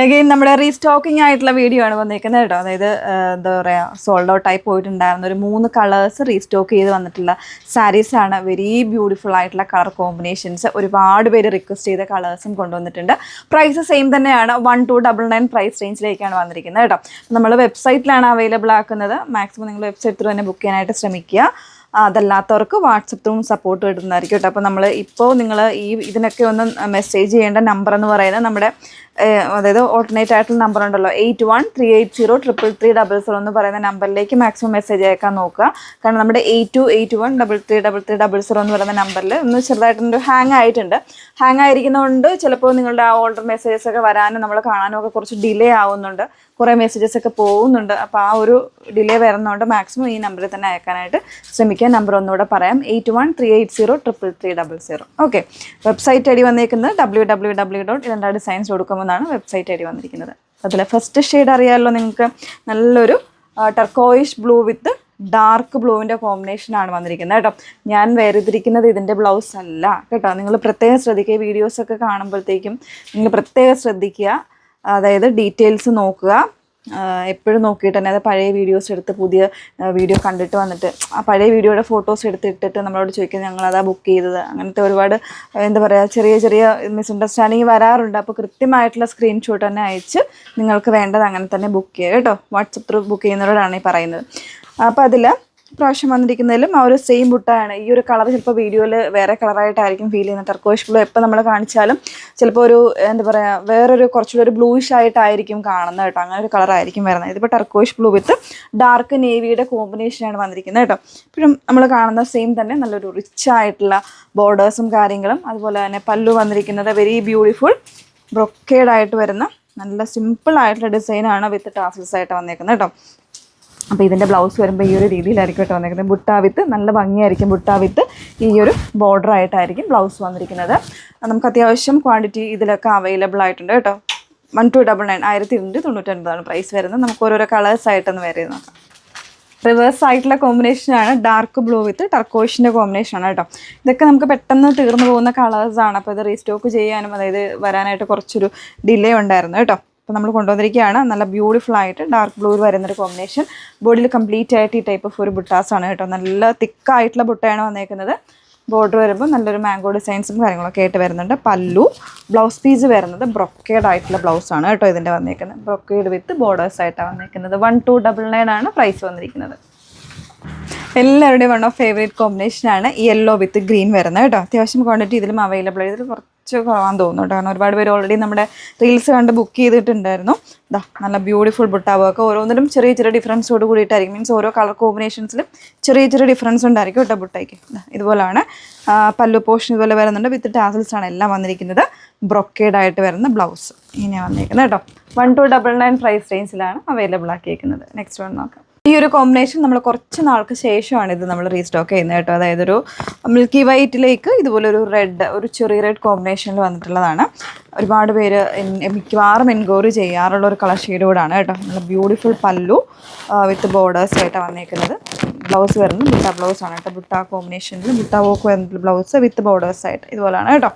Again നമ്മുടെ restocking ആയിട്ടുള്ള video ആണ് വന്നിരിക്കുന്നത് കേട്ടോ. അതായത് എന്താ പറയുക, സോൾഡ് ഔട്ട് ആയി പോയിട്ടുണ്ടായിരുന്ന ഒരു 3 കളേഴ്സ് റീസ്റ്റോക്ക് ചെയ്ത് വന്നിട്ടുള്ള സാരീസാണ്. വെരി ബ്യൂട്ടിഫുൾ ആയിട്ടുള്ള കളർ കോമ്പിനേഷൻസ്, ഒരുപാട് പേര് റിക്വസ്റ്റ് ചെയ്ത കളേഴ്സും കൊണ്ടുവന്നിട്ടുണ്ട്. പ്രൈസ് സെയിം തന്നെയാണ്, 1299 പ്രൈസ് റേഞ്ചിലേക്കാണ് വന്നിരിക്കുന്നത് കേട്ടോ. നമ്മൾ വെബ്സൈറ്റിലാണ് അവൈലബിൾ ആക്കുന്നത്. മാക്സിമം നിങ്ങൾ വെബ്സൈറ്റ് ത്രൂ തന്നെ ബുക്ക് ചെയ്യാനായിട്ട് ശ്രമിക്കുക. അതല്ലാത്തവർക്ക് വാട്സപ്പ് ത്രൂ സപ്പോർട്ട് കിട്ടുന്നതായിരിക്കും കേട്ടോ. അപ്പോൾ നിങ്ങൾ ഇതിനൊക്കെ ഒന്ന് മെസ്സേജ് ചെയ്യേണ്ട നമ്പർ എന്ന് പറയുന്നത് നമ്മുടെ അതായത് ഓൾട്ടർനേറ്റ് ആയിട്ടുള്ള നമ്പർ ഉണ്ടല്ലോ, 8138033300 എന്ന് പറയുന്ന നമ്പറിലേക്ക് മാക്സിമം മെസ്സേജ് അയക്കാൻ നോക്കുക. കാരണം നമ്മുടെ 8281333300 എന്ന് പറയുന്ന നമ്പറിൽ ഒന്ന് ചെറുതായിട്ടൊരു ഹാങ് ആയിട്ടുണ്ട്. ഹാങ് ആയിരിക്കുന്നതുകൊണ്ട് ചിലപ്പോൾ നിങ്ങളുടെ ആ ഓൾഡർ മെസ്സേജസ് ഒക്കെ വരാനും നമ്മൾ കാണാനും ഒക്കെ കുറച്ച് ഡിലേ ആവുന്നുണ്ട്, കുറേ മെസ്സേജസ് ഒക്കെ പോകുന്നുണ്ട്. അപ്പോൾ ആ ഒരു ഡിലേ വരുന്നതുകൊണ്ട് മാക്സിമം ഈ നമ്പറിൽ തന്നെ അയക്കാനായിട്ട് ശ്രമിക്കുക. നമ്പർ ഒന്നുകൂടെ പറയാം, 8138033300. ഓക്കെ. വെബ്സൈറ്റ് ഐ ഡി വന്നിരിക്കുന്നത് www.idendadesigns.com എന്നാണ് വെബ്സൈറ്റ് ഐ ഡി വന്നിരിക്കുന്നത്. അതിൽ ഫസ്റ്റ് ഷെയ്ഡ് അറിയാമല്ലോ നിങ്ങൾക്ക്, നല്ലൊരു ടർക്കോയിഷ് ബ്ലൂ വിത്ത് ഡാർക്ക് ബ്ലൂവിൻ്റെ കോമ്പിനേഷനാണ് വന്നിരിക്കുന്നത് കേട്ടോ. ഞാൻ വേർതിരിക്കുന്നത് ഇതിൻ്റെ ബ്ലൗസ് അല്ല കേട്ടോ. നിങ്ങൾ പ്രത്യേകം ശ്രദ്ധിക്കുക, വീഡിയോസൊക്കെ കാണുമ്പോഴത്തേക്കും നിങ്ങൾ പ്രത്യേകം ശ്രദ്ധിക്കുക. അതായത് ഡീറ്റെയിൽസ് നോക്കുക, എപ്പോഴും നോക്കിയിട്ട് തന്നെ. അത് പഴയ വീഡിയോസ് എടുത്ത് പുതിയ വീഡിയോ കണ്ടിട്ട് വന്നിട്ട് ആ പഴയ വീഡിയോയുടെ ഫോട്ടോസ് എടുത്തിട്ടിട്ട് നമ്മളോട് ചോദിക്കുന്നത് ഞങ്ങളതാ ബുക്ക് ചെയ്തത്, അങ്ങനത്തെ ഒരുപാട് എന്താ പറയുക ചെറിയ മിസ്അണ്ടർസ്റ്റാൻഡിങ് വരാറുണ്ട്. അപ്പോൾ കൃത്യമായിട്ടുള്ള സ്ക്രീൻഷോട്ട് തന്നെ അയച്ച് നിങ്ങൾക്ക് വേണ്ടത് അങ്ങനെ തന്നെ ബുക്ക് ചെയ്യുക കേട്ടോ. വാട്സപ്പ് ത്രൂ ബുക്ക് ചെയ്യുന്നവരോടാണ് ഈ പറയുന്നത്. അപ്പോൾ അതിൽ പ്രാവശ്യം വന്നിരിക്കുന്നതിലും ആ ഒരു സെയിം ബുട്ടാണ്. ഈ ഒരു കളർ ചിലപ്പോൾ വീഡിയോയിൽ വേറെ കളറായിട്ടായിരിക്കും ഫീൽ ചെയ്യുന്നത്. ടർക്കോയിഷ് ബ്ലൂ എപ്പോൾ നമ്മൾ കാണിച്ചാലും ചിലപ്പോൾ ഒരു എന്താ പറയുക വേറൊരു കുറച്ചുകൂടി ഒരു ബ്ലൂയിഷ് ആയിട്ടായിരിക്കും കാണുന്നത് കേട്ടോ. അങ്ങനെ ഒരു കളറായിരിക്കും വരുന്നത്. ഇതിപ്പോൾ ടർക്കോയിഷ് ബ്ലൂ വിത്ത് ഡാർക്ക് നേവിയുടെ കോമ്പിനേഷനാണ് വന്നിരിക്കുന്നത് കേട്ടോ. ഇപ്പോഴും നമ്മൾ കാണുന്ന സെയിം തന്നെ നല്ലൊരു റിച്ച് ആയിട്ടുള്ള ബോർഡേഴ്സും കാര്യങ്ങളും. അതുപോലെ തന്നെ പല്ലു വന്നിരിക്കുന്നത് വെരി ബ്യൂട്ടിഫുൾ ബ്രൊക്കേഡായിട്ട് വരുന്ന നല്ല സിമ്പിൾ ആയിട്ടുള്ള ഡിസൈനാണ് വിത്ത് ടാസൽസ് ആയിട്ട് വന്നിരിക്കുന്നത് കേട്ടോ. അപ്പോൾ ഇതിൻ്റെ ബ്ലൗസ് വരുമ്പോൾ ഈ ഒരു രീതിയിലായിരിക്കും കേട്ടോ വന്നിരിക്കുന്നത്. ബുട്ടാ വിത്ത് നല്ല ഭംഗിയായിരിക്കും. ബുട്ടാ വിത്ത് ഈ ഒരു ബോർഡർ ആയിട്ടായിരിക്കും ബ്ലൗസ് വന്നിരിക്കുന്നത്. നമുക്ക് അത്യാവശ്യം ക്വാണ്ടിറ്റി ഇതിലൊക്കെ അവൈലബിൾ ആയിട്ടുണ്ട് കേട്ടോ. 1299 1299 പ്രൈസ് വരുന്നത്. നമുക്ക് ഓരോരോ കളേഴ്സ് ആയിട്ടൊന്ന് വേറെ നോക്കാം. റിവേഴ്സ് ആയിട്ടുള്ള കോമ്പിനേഷനാണ്, ഡാർക്ക് ബ്ലൂ വിത്ത് ടർക്കോയിഷിൻ്റെ കോമ്പിനേഷനാണ് കേട്ടോ. ഇതൊക്കെ നമുക്ക് പെട്ടെന്ന് തീർന്നു പോകുന്ന കളേഴ്സാണ്. അപ്പോൾ ഇത് റീസ്റ്റോക്ക് ചെയ്യാനും അതായത് വരാനായിട്ട് കുറച്ചൊരു ഡിലേ ഉണ്ടായിരുന്നു കേട്ടോ. അപ്പോൾ നമ്മൾ കൊണ്ടുവന്നിരിക്കുകയാണ് നല്ല ബ്യൂട്ടിഫുൾ ആയിട്ട് ഡാർക്ക് ബ്ലൂവിൽ വരുന്നൊരു കോമ്പിനേഷൻ. ബോഡിയിൽ കംപ്ലീറ്റ് ആയിട്ട് ഈ ടൈപ്പ് ഓഫ് ഒരു ബുട്ടാസാണ് കേട്ടോ. നല്ല തിക്കായിട്ടുള്ള ബുട്ടയാണ് വന്നേക്കുന്നത്. ബോർഡർ വരുമ്പോൾ നല്ലൊരു മാംഗോ ഡിസൈൻസും കാര്യങ്ങളൊക്കെ ആയിട്ട് വരുന്നുണ്ട്. പല്ലു ബ്ലൗസ് പീസ് വരുന്നത് ബ്രൊക്കേഡ് ആയിട്ടുള്ള ബ്ലൗസാണ് കേട്ടോ ഇതിൻ്റെ വന്നേക്കുന്നത്. ബ്രൊക്കേഡ് വിത്ത് ബോർഡേഴ്സ് ആയിട്ടാണ് വന്നേക്കുന്നത്. 1299 ആണ് പ്രൈസ് വന്നിരിക്കുന്നത്. എല്ലാവരുടെയും വൺ ഓഫ് ഫേവറേറ്റ് കോമ്പിനേഷനാണ് യെല്ലോ വിത്ത് ഗ്രീൻ വരുന്നത് കേട്ടോ. അത്യാവശ്യം ക്വാണ്ടിറ്റി ഇതിലും അവൈലബിൾ. ഇതിൽ കുറച്ച് കുറവാൻ തോന്നുന്നു കേട്ടോ. കാരണം ഒരുപാട് പേര് ഓൾറെഡി നമ്മുടെ റീൽസ് കണ്ട് ബുക്ക് ചെയ്തിട്ടുണ്ടായിരുന്നു. ഇതാ നല്ല ബ്യൂട്ടിഫുൾ ബുട്ടാവൊക്കെ ഓരോന്നിലും ചെറിയ ഡിഫറൻസോട് കൂടിയിട്ടായിരിക്കും. മീൻസ് ഓരോ കളർ കോമ്പിനേഷൻസിലും ചെറിയ ഡിഫറൻസ് ഉണ്ടായിരിക്കും കേട്ടോ ബുട്ടയ്ക്ക്. ഇതുപോലാണ് പല്ലു പോർഷൻ ഇതുപോലെ വരുന്നുണ്ട്. വിത്ത് ടാസൽസ് ആണ് എല്ലാം വന്നിരിക്കുന്നത്. ബ്രൊക്കേഡ് ആയിട്ട് വരുന്ന ബ്ലൗസ് ഇങ്ങനെയാണ് വന്നിരിക്കുന്നത് കേട്ടോ. 1299 പ്രൈസ് റേഞ്ചിലാണ് അവൈലബിൾ ആക്കിയിരിക്കുന്നത്. നെക്സ്റ്റ് വൺ നോക്കാം. ഈ ഒരു കോമ്പിനേഷൻ നമ്മൾ കുറച്ച് നാൾക്ക് ശേഷമാണ് ഇത് നമ്മൾ റീസ്റ്റോക്ക് ചെയ്യുന്നത് കേട്ടോ. അതായത് ഒരു മിൽക്കി വൈറ്റിലേക്ക് ഇതുപോലെ ഒരു ചെറിയ റെഡ് കോമ്പിനേഷനിൽ വന്നിട്ടുള്ളതാണ്. ഒരുപാട് പേര് മിക്കവാറും എൻക്വയറി ചെയ്യാറുള്ള ഒരു കളർ ഷെയ്ഡ് കൂടാണ് കേട്ടോ. നല്ല ബ്യൂട്ടിഫുൾ പല്ലു വിത്ത് ബോർഡേഴ്സ് ആയിട്ടാണ് വന്നിരിക്കുന്നത്. ബ്ലൗസ് വരുന്നത് ബുട്ട ബ്ലൗസാണ് കേട്ടോ. ബുട്ട കോമ്പിനേഷനിൽ ബുട്ട വോക്ക് വരുന്ന ബ്ലൗസ് വിത്ത് ബോർഡേഴ്സ് ആയിട്ട് ഇതുപോലെയാണ് കേട്ടോ.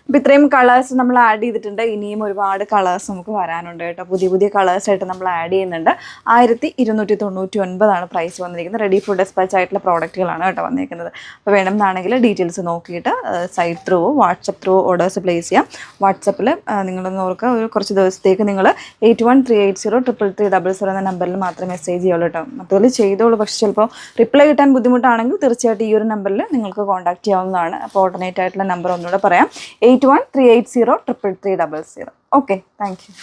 അപ്പോൾ ഇത്രയും കളേഴ്സ് നമ്മൾ ആഡ് ചെയ്തിട്ടുണ്ട്. ഇനിയും ഒരുപാട് കളേഴ്സ് നമുക്ക് വരാനുണ്ട് കേട്ടോ. പുതിയ കളേഴ്സായിട്ട് നമ്മൾ ആഡ് ചെയ്യുന്നുണ്ട്. 1299 പ്രൈസ് വന്നിരിക്കുന്നത്. റെഡി ഫോർ ഡെസ്പാച്ച് ആയിട്ടുള്ള പ്രോഡക്റ്റുകളാണ് കേട്ടോ വന്നിരിക്കുന്നത്. അപ്പോൾ വേണമെന്നാണെങ്കിൽ ഡീറ്റെയിൽസ് നോക്കിയിട്ട് site through WhatsApp through orders place ചെയ്യാം. വാട്സപ്പിൽ നിങ്ങളൊന്ന് ഓർക്കുക, ഒരു കുറച്ച് ദിവസത്തേക്ക് നിങ്ങൾ 8138033300 എന്ന നമ്പറിൽ മാത്രമേ മെസ്സേജ് ചെയ്യുള്ളൂ കേട്ടോ. മറ്റൊരു ചെയ്തോളൂ. പക്ഷേ ചിലപ്പോൾ റിപ്ലൈ കിട്ടാൻ ബുദ്ധിമുട്ടാണെങ്കിൽ തീർച്ചയായിട്ടും ഈ ഒരു നമ്പറിൽ നിങ്ങൾക്ക് കോൺടാക്ട് ചെയ്യാവുന്നതാണ്. അപ്പോൾ ഓൾട്ടർനേറ്റ് ആയിട്ടുള്ള നമ്പർ ഒന്നുകൂടെ പറയാം, 8138033300. Okay, thank you.